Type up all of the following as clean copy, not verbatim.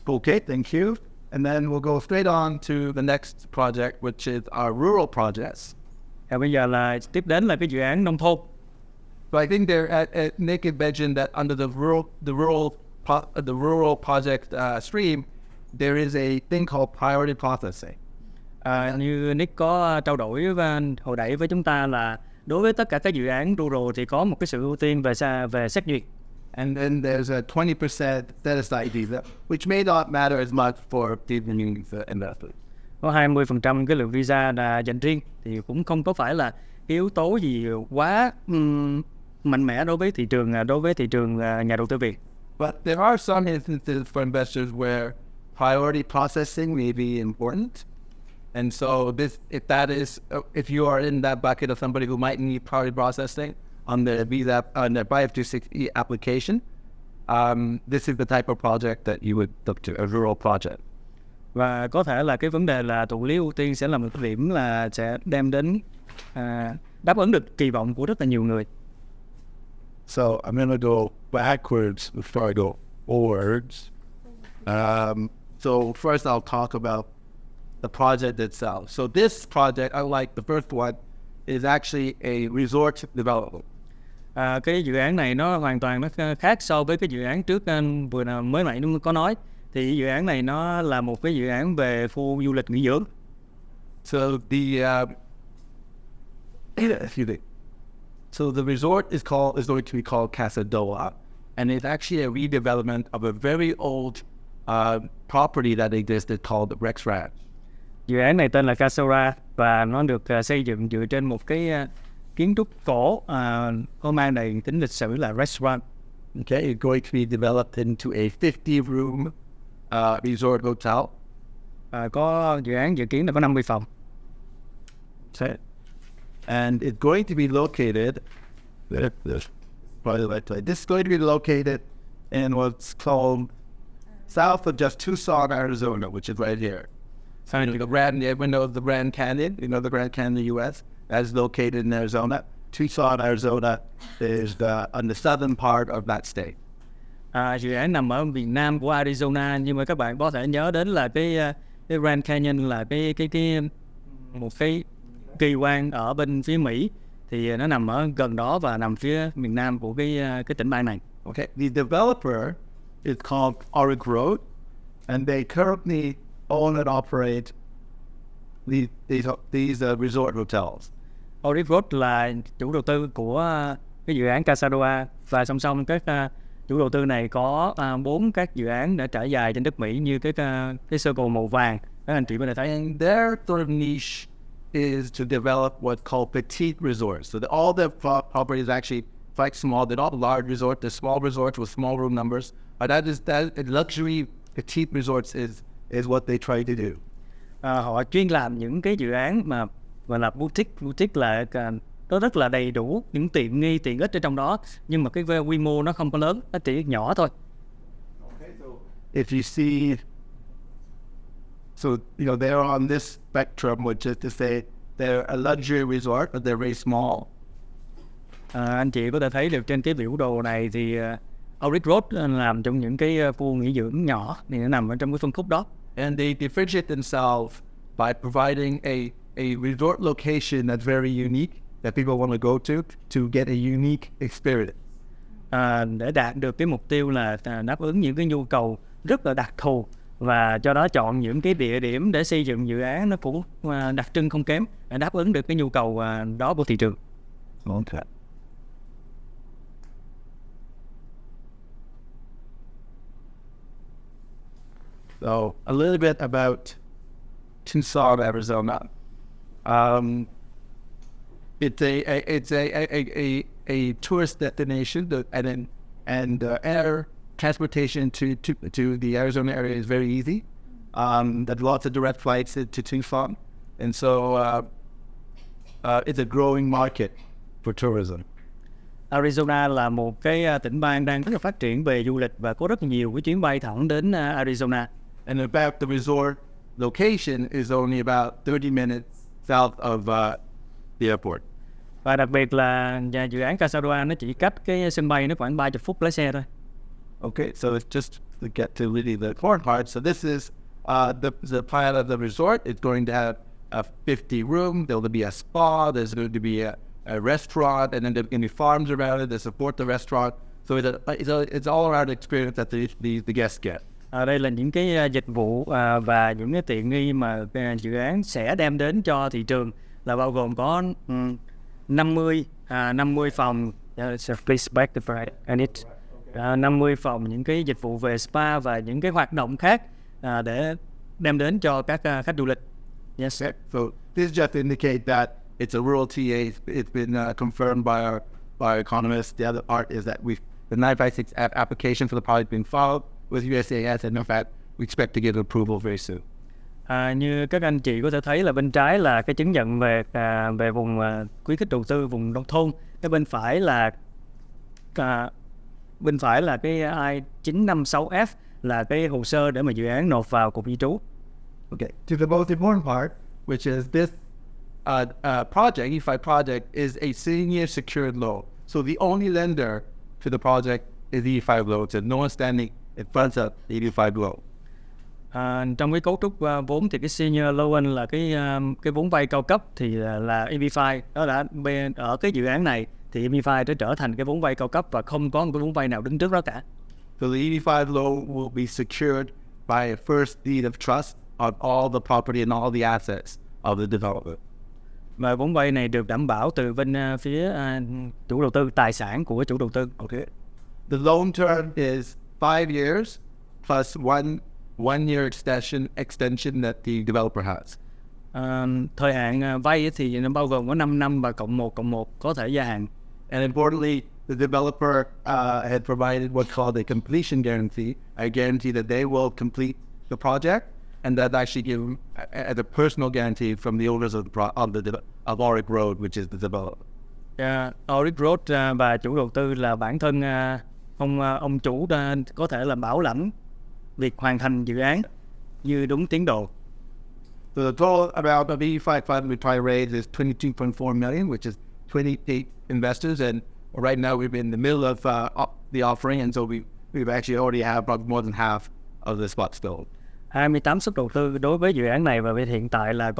Okay, thank you. And then we'll go straight on to the next project, which is our rural projects. Bây giờ là tiếp đến là cái dự án nông thôn. So I think Nick had mentioned that under the rural project stream, there is a thing called priority processing. Như Nick có trao đổi và hồi đẩy với chúng ta là đối với tất cả các dự án rural thì có một cái sự ưu tiên về xét duyệt. And then there's a 20% set aside visa, which may not matter as much for people investors. Có 20% cái lượng visa là dành riêng thì cũng không có phải là cái yếu tố gì quá mạnh mẽ đối với thị trường nhà đầu tư Việt. But there are some instances for investors where priority processing may be important. And so if you are in that bucket of somebody who might need priority processing on their visa, on their 526E application, this is the type of project that you would look to, a rural project. Và có thể là cái vấn đề là thụ lý ưu tiên sẽ là một cái điểm là sẽ đem đến đáp ứng được kỳ vọng của rất là nhiều người. So I'm going to go backwards before I go forwards. So first I'll talk about the project itself. So this project, unlike the first one, is actually a resort development. Cái dự án này nó hoàn toàn nó khác so với cái dự án trước mới nãy nó có nói. Thì dự án này nó là một cái dự án về khu du lịch nghỉ dưỡng. So the resort is going to be called CASA DOA, and it's actually a redevelopment of a very old property that existed called the Rex Ranch. Dự án này tên là CASA DOA và nó được xây dựng dựa trên một cái kiến trúc cổ có mang đầy tính lịch sử là Rex Ranch. Okay, it's going to be developed into a 50-room resort hotel. Có dự án dự kiến là có 50 phòng. Okay. And it's going to be located. This is going to be located in what's called south of just Tucson, Arizona, which is right here. So everyone knows the Grand Canyon. You know the Grand Canyon in the U.S. That's located in Arizona. Tucson, Arizona is on the southern part of that state. Dự án nằm ở miền nam của Arizona, nhưng mà các bạn có thể nhớ đến là cái Grand Canyon là một cái kỳ quan ở bên phía Mỹ, thì nó nằm ở gần đó và nằm phía miền nam của cái tỉnh bang này. Okay, the developer is called Oric Road, and they currently own and operate these resort hotels. Oric Road là chủ đầu tư của cái dự án CASA DOA, và song song các chủ đầu tư này có 4 các dự án đã trải dài trên đất Mỹ như cái circle màu vàng các anh chị có thể thấy. And their sort of niche is to develop what's called petite resorts. So all the properties actually quite small. They're not large resorts. They're small resorts with small room numbers. That luxury petite resorts is what they try to do. Họ chuyên làm những cái dự án mà gọi là boutique. Boutique là nó rất là đầy đủ những tiện nghi tiện ích ở trong đó, nhưng mà cái quy mô nó không có lớn, nó chỉ nhỏ thôi. Okay, so if you see, so they're on this spectrum, which is to say they're a luxury resort, but they're very small. Anh chị có thể thấy được trên cái biểu đồ này thì Oric Road làm trong những cái khu nghỉ dưỡng nhỏ thì nó nằm ở trong cái phân khúc đó. And they differentiate themselves by providing a resort location that's very unique that people want to go to get a unique experience. Để đạt được cái mục tiêu là đáp ứng những cái nhu cầu rất là đặc thù, và cho đó chọn những cái địa điểm để xây dựng dự án nó cũng đặc trưng không kém để đáp ứng được cái nhu cầu đó của thị trường. Okay. So a little bit about Tucson, Arizona. It's a tourist destination, and air transportation to the Arizona area is very easy. There's lots of direct flights to Tucson, and so it's a growing market for tourism. Arizona là một cái tỉnh bang đang rất là phát triển về du lịch và có rất nhiều cái chuyến bay thẳng đến Arizona. And in fact, the resort location is only about 30 minutes south of the airport. Và đặc biệt là dự án CASA DOA nó chỉ cách cái sân bay nó khoảng 30 phút lái xe thôi. Okay, so it's just to get to really the important part. So this is the plan of the resort. It's going to have 50 rooms. There will be a spa. There's going to be a restaurant, and then there's going to be farms around it that support the restaurant. So it's all around experience that the guests get. Đây là những cái dịch vụ và những cái tiện nghi mà dự án sẽ đem đến cho thị trường, là bao gồm có 50 phòng, please back the price, and it 50 phòng, những cái dịch vụ về spa và những cái hoạt động khác để đem đến cho các khách du lịch. Yes. Okay. So this just indicates that it's a rural TA. It's been confirmed by our economists. The other part is that the 956 application for the project being filed with USAS, and in fact, we expect to get approval very soon. Như các anh chị có thể thấy là bên trái là cái chứng nhận về vùng khuyến khích đầu tư vùng nông thôn, cái bên phải là cái I-956F là cái hồ sơ để mà dự án nộp vào cục di trú. Okay. To the most important part, which is this project, E5 project, is a senior secured loan. So the only lender to the project is the E5 loan. So no one standing in front of the E5 loan. Trong cái cấu trúc vốn thì cái senior loan là cái vốn vay cao cấp thì là EB5. Đó đã ở cái dự án này thì EB5 đã trở thành cái vốn vay cao cấp và không có một cái vốn vay nào đứng trước đó cả. So the EB5 loan will be secured by a first deed of trust on all the property and all the assets of the developer. Và vốn vay này được đảm bảo từ bên phía chủ đầu tư, tài sản của chủ đầu tư. Okay. The loan term is 5 years plus one year extension that the developer has. Thời hạn vay thì nó bao gồm có 5 năm và cộng 1 có thể gia hạn. And importantly, the developer had provided what's called a completion guarantee, a guarantee that they will complete the project, and that actually give as a personal guarantee from the owners of Oric Road, which is the developer. Oric Road và chủ đầu tư là bản thân ông chủ có thể là bảo lãnh việc hoàn thành dự án như đúng tiến độ. So the total amount of EB5 fund we try to raise is 22.4 million, which is 28 investors, and right now we've been in the middle of the offering, and so we've actually already have about more than half of the spots filled. 28 suất đầu tư đối với dự án này, và hiện tại là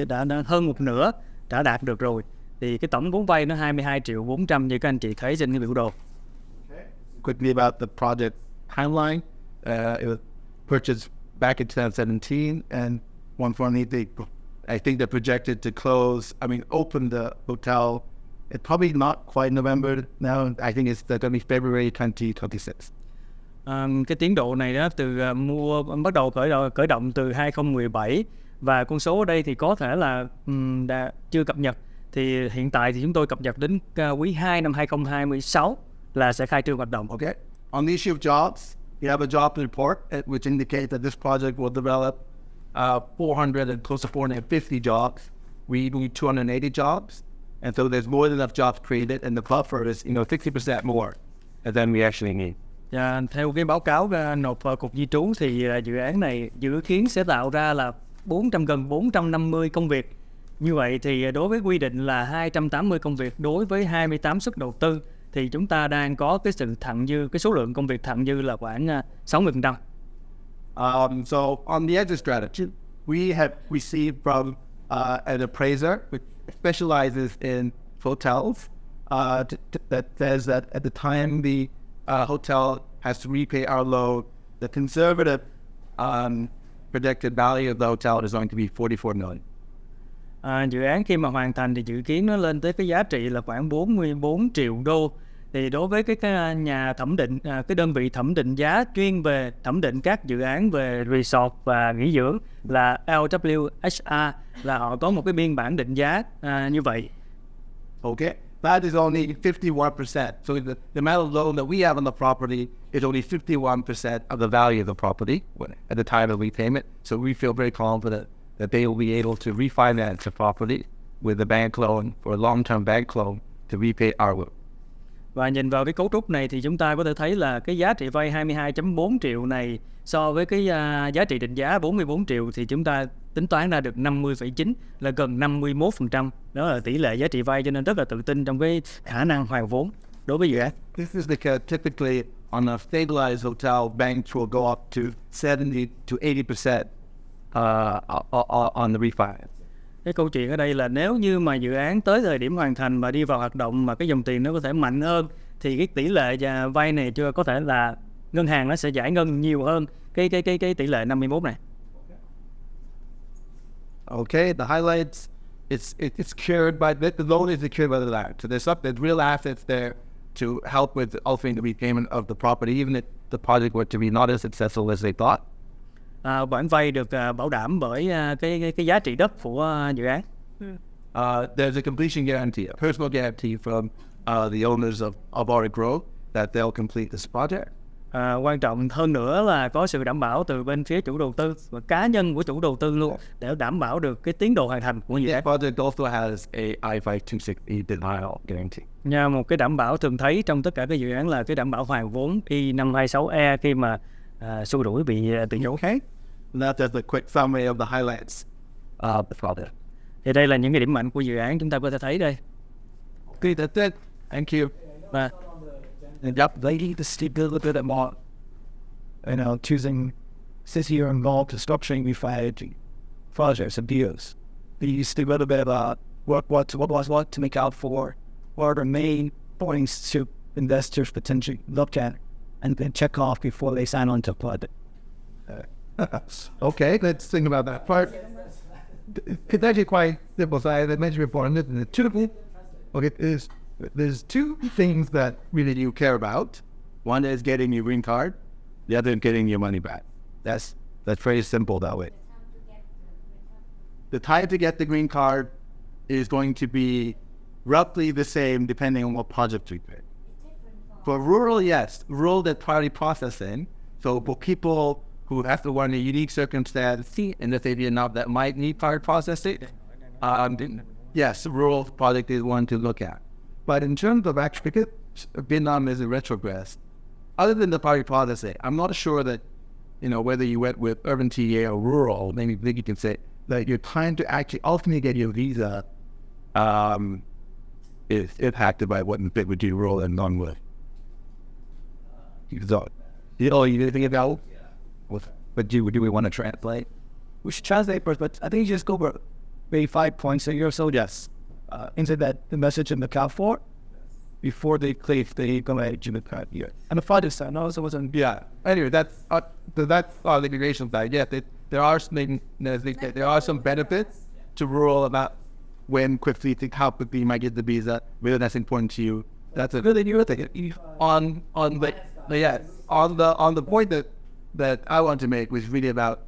đã hơn một nửa đã đạt được rồi. Thì cái tổng vốn vay nó 22.400.000 như các anh chị thấy trên cái biểu đồ. Quickly about the project timeline. It was purchased back in 2017, and one funny thing, I think they're projected to open the hotel. It's probably not quite November now. I think it's going to be February 2026. Cái tiến độ này đó bắt đầu khởi động từ 2017, và con số ở đây thì có thể là chưa cập nhật. Thì hiện tại thì chúng tôi cập nhật đến quý 2 năm 2026 là sẽ khai trương hoạt động. Okay. On the issue of jobs, we have a job report which indicates that this project will develop 400 and close to 450 jobs. We need 280 jobs, and so there's more than enough jobs created, and the buffer is 60% more than we actually need. Theo cái báo cáo nộp vào cục di trú thì dự án này dự kiến sẽ tạo ra là gần 450 công việc. Như vậy thì đối với quy định là 280 công việc đối với 28 suất đầu tư, thì chúng ta đang có cái sự thặng dư, cái số lượng công việc thặng dư là khoảng 60%. So on the exit strategy, we have received from an appraiser which specializes in hotels that says that at the time the hotel has to repay our loan, the conservative projected value of the hotel is going to be 44 million. Dự án khi mà hoàn thành thì dự kiến nó lên tới cái giá trị là khoảng 44 triệu đô. Thì đối với cái nhà thẩm định, cái đơn vị thẩm định giá chuyên về thẩm định các dự án về resort và nghỉ dưỡng là IIUSA, là họ có một cái biên bản định giá như vậy. Okay, that is only 51%. So the amount of loan that we have on the property is only 51% of the value of the property at the time of repayment. So we feel very confident that they will be able to refinance the property with a bank loan or a long-term bank loan to repay our loan. Và nhìn vào cái cấu trúc này thì chúng ta có thể thấy là cái giá trị vay 22.4 triệu này so với cái giá trị định giá 44 triệu thì chúng ta tính toán ra được 50,9, là gần 51%. Đó là tỷ lệ giá trị vay, cho nên rất là tự tin trong cái khả năng hoàn vốn đối với dự án. This is typically on a stabilized hotel, banks will go up to 70 to 80% on the refinance. Cái câu chuyện ở đây là nếu như mà dự án tới thời điểm hoàn thành và đi vào hoạt động mà cái dòng tiền nó có thể mạnh hơn thì cái tỷ lệ vay này chưa có thể là ngân hàng nó sẽ giải ngân nhiều hơn cái tỷ lệ 51 này. Okay, the highlights, it's secured by the loan is secured by the land. So there's real assets there to help with ultimately the repayment of the property, even if the project were to be not as successful as they thought. Khoản vay được bảo đảm bởi cái giá trị đất của dự án. There's a completion guarantee, a personal guarantee from the owners of Auric Grove that they'll complete this project. Quan trọng hơn nữa là có sự đảm bảo từ bên phía chủ đầu tư và cá nhân của chủ đầu tư luôn để đảm bảo được cái tiến độ hoàn thành của dự án. The project also has a I-5260 denial guarantee. Nha, một cái đảm bảo thường thấy trong tất cả các dự án là cái đảm bảo hoàn vốn I-526E khi mà xua đuổi bị tự nhủ. Okay, that's just a quick summary of the highlights of the project. Thì đây là những cái điểm mạnh của dự án chúng ta có thể thấy đây. Okay, that's it. Thank you. Và And they need to stick a little bit more, choosing since you're involved in structuring refined projects and deals. You used to a little bit about what to make out for, what are the main points to investors potentially look at and then check off before they sign on to project. Okay, let's think about that part. It's actually quite simple. So I mentioned before, and there's two things that really you care about. One is getting your green card. The other is getting your money back. That's very simple that way. The time to get the green card is going to be roughly the same depending on what project you pick. For rural, yes, rural that priority processing. So for people who have to run a unique circumstance and that they did not that might need priority processing, yes, rural project is one to look at. But in terms of actually, because Vietnam is a retrogress, other than the priority processing, I'm not sure that, whether you went with urban TA or rural, maybe you can say that your time to actually ultimately get your visa is impacted by what it would do rural and non-rural. You think about but do we want to translate? We should translate first, but I think you just go over maybe 5 points a year or so. Yes. Into the message in the CAL for before they click the the card here. And the project side also wasn't. Yeah. Anyway, that's the immigration side. Yeah, there are some benefits to rural about when quickly to how quickly you might get the visa. Whether that's important to you. That's a really new thing. On the point that I want to make was really about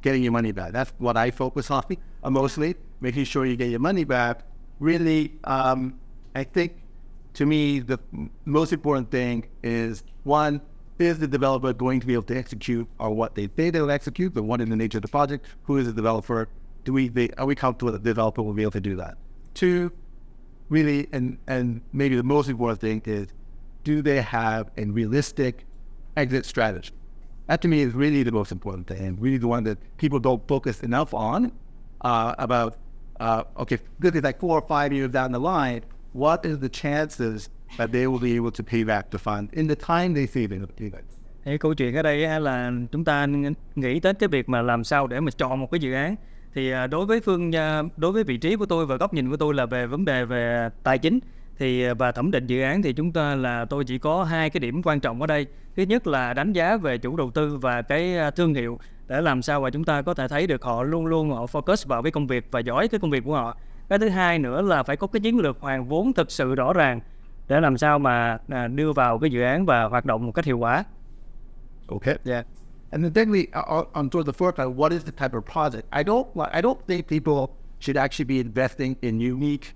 getting your money back. That's what I focus on mostly, making sure you get your money back. Really, I think to me the most important thing is one, is the developer going to be able to execute on what they say they'll execute, but what is the nature of the project? Who is the developer? Are we comfortable that the developer will be able to do that? Two, really, and maybe the most important thing is, do they have a realistic exit strategy? That to me is really the most important thing, and really the one that people don't focus enough on about. Okay, this is like 4 or 5 years down the line. What is the chances that they will be able to pay back the fund in the time they say they'll pay back? Thì câu chuyện ở đây là chúng ta nghĩ tới cái việc mà làm sao để mà chọn một cái dự án. Thì đối với vị trí của tôi và góc nhìn của tôi là về vấn đề về tài chính và thẩm định dự án thì tôi chỉ có 2 cái điểm quan trọng ở đây. Thứ nhất là đánh giá về chủ đầu tư và cái thương hiệu để làm sao mà chúng ta có thể thấy được họ luôn họ focus vào cái công việc và giỏi cái công việc của họ. Cái thứ hai nữa là phải có cái chiến lược hoàn vốn thực sự rõ ràng để làm sao mà đưa vào cái dự án và hoạt động một cách hiệu quả. Okay. Yeah. And then on toward the fourth part, what is the type of project? I don't think people should actually be investing in unique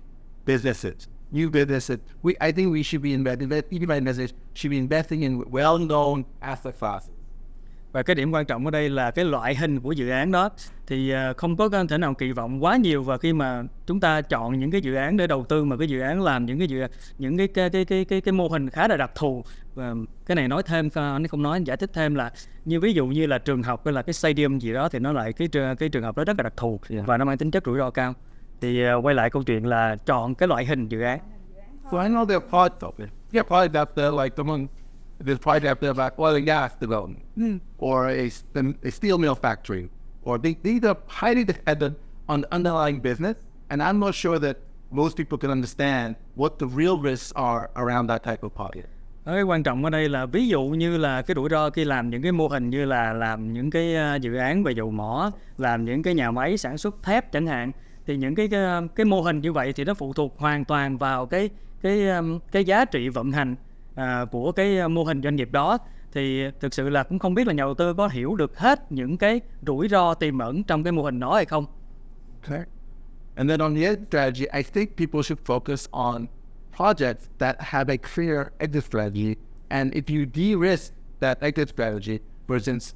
businesses. New businesses. I think we should be investing in well-known asset classes. Và cái điểm quan trọng ở đây là cái loại hình của dự án đó thì không có thể nào kỳ vọng quá nhiều và khi mà chúng ta chọn những cái dự án để đầu tư mà cái dự án làm những cái mô hình khá là đặc thù. Và cái này nói thêm, anh không nói, giải thích thêm là như ví dụ như là trường học hay là cái stadium gì đó thì nó lại cái trường học đó rất là đặc thù và nó mang tính chất rủi ro cao. Thì quay lại câu chuyện là chọn cái loại hình dự án. So I know there are projects out there. Yeah, probably that like the one this project about oil and gas development, or a steel mill factory, or these are highly dependent on the underlying business, and I'm not sure that most people can understand what the real risks are around that type of project. Cái quan trọng ở đây là ví dụ như là cái rủi ro khi làm những cái mô hình như là làm những cái dự án về dầu mỏ, làm những cái nhà máy sản xuất thép chẳng hạn, thì những cái mô hình như vậy thì nó phụ thuộc hoàn toàn vào cái giá trị vận hành của cái mô hình doanh nghiệp đó. Thì thực sự là cũng không biết là nhà đầu tư có hiểu được hết những cái rủi ro tiềm ẩn trong cái mô hình đó hay không. Okay. And then on the exit strategy, I think people should focus on projects that have a clear exit strategy. And if you de-risk that exit strategy, for instance,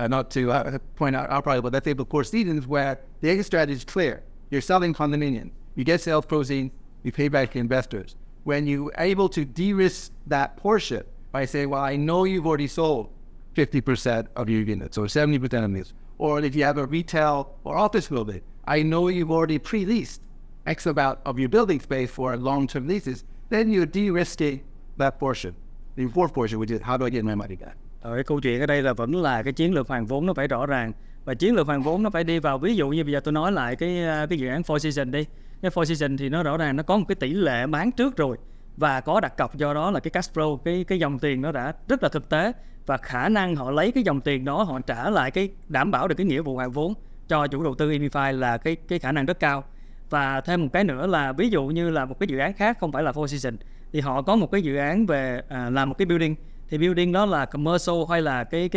not to point out our project, but let's say the Four Seasons, where the exit strategy is clear. You're selling condominiums, you get sales proceeds, you pay back to investors. When you're able to de-risk that portion by saying, well, I know you've already sold 50% of your units or 70% of these, or if you have a retail or office building, I know you've already pre-leased X amount of your building space for long-term leases, then you're de-risking that portion. The fourth portion, which is how do I get my money back? Cái câu chuyện ở đây là vẫn là cái chiến lược hoàn vốn nó phải rõ ràng, và chiến lược hoàn vốn nó phải đi vào, ví dụ như bây giờ tôi nói lại cái dự án Four Seasons đi. Cái Four Seasons thì nó rõ ràng nó có một cái tỷ lệ bán trước rồi và có đặt cọc, do đó là cái cash flow, cái dòng tiền nó đã rất là thực tế, và khả năng họ lấy cái dòng tiền đó họ trả lại cái đảm bảo được cái nghĩa vụ hoàn vốn cho chủ đầu tư EB5 là cái khả năng rất cao. Và thêm một cái nữa là ví dụ như là một cái dự án khác không phải là Four Seasons thì họ có một cái dự án về làm một cái building, thì building đó là commercial hay là cái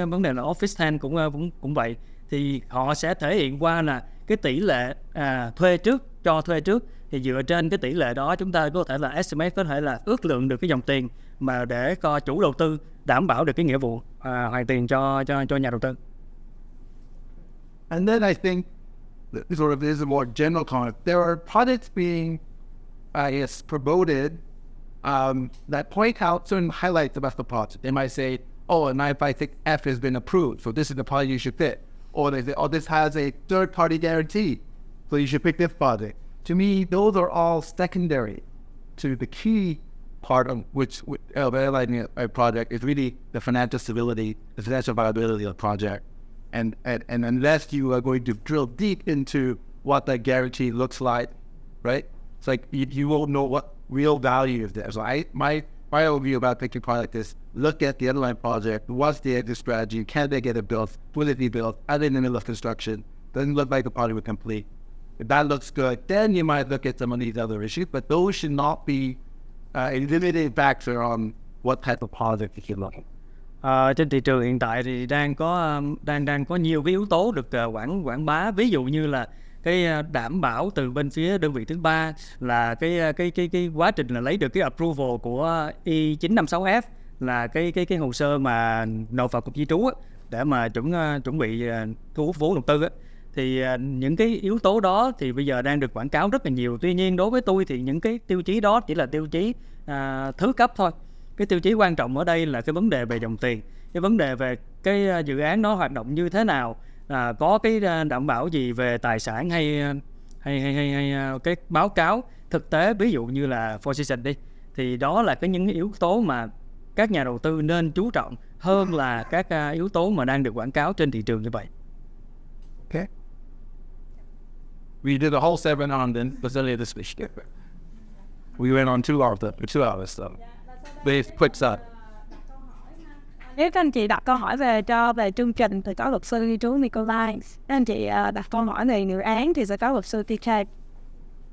vấn đề là office tenant cũng vậy, thì họ sẽ thể hiện qua là cái tỷ lệ thuê trước, cho thuê trước, thì dựa trên cái tỷ lệ đó chúng ta có thể là estimate, có thể là ước lượng được cái dòng tiền mà để cho chủ đầu tư đảm bảo được cái nghĩa vụ hoàn tiền cho nhà đầu tư. And then I think sort of is a more general comment. There are projects being, promoted that point out certain highlights about the project. They might say, oh, and if I think F has been approved, so this is the project you should fit. Or they say, oh, this has a third-party guarantee, so you should pick this project. To me, those are all secondary to the key part of which evaluating a project is really the financial stability, the financial viability of the project. And unless you are going to drill deep into what that guarantee looks like, right? It's like you won't know what real value is there. So my overview about picking a project is look at the underlying project. What's the exit strategy? Can they get it built? Will it be built? Are they in the middle of construction? Doesn't look like the project will complete. If that looks good, then you might look at some of these other issues. But those should not be a limiting factor on what type of project you can look at. Trên thị trường hiện tại thì đang có nhiều cái yếu tố được quảng bá, ví dụ như là cái đảm bảo từ bên phía đơn vị thứ ba là cái quá trình là lấy được cái approval của I956F, là cái hồ sơ mà nộp vào cục di trú để mà chuẩn bị thu hút vốn đầu tư. Thì những cái yếu tố đó thì bây giờ đang được quảng cáo rất là nhiều. Tuy nhiên đối với tôi thì những cái tiêu chí đó chỉ là tiêu chí thứ cấp thôi. Cái tiêu chí quan trọng ở đây là cái vấn đề về dòng tiền, cái vấn đề về cái dự án nó hoạt động như thế nào, có cái đảm bảo gì về tài sản hay cái báo cáo thực tế, ví dụ như là Four Seasons đi, thì đó là những yếu tố mà các nhà đầu tư nên chú trọng hơn là các yếu tố mà đang được quảng cáo trên thị trường như vậy. Okay. We did a whole seminar on the facility this week. We went on 2 hours so. With quick start. Nếu các anh chị đặt câu hỏi về chương trình thì có luật sư Chú Nikolai. Các anh chị đặt câu hỏi về dự án thì sẽ có luật sư TJ.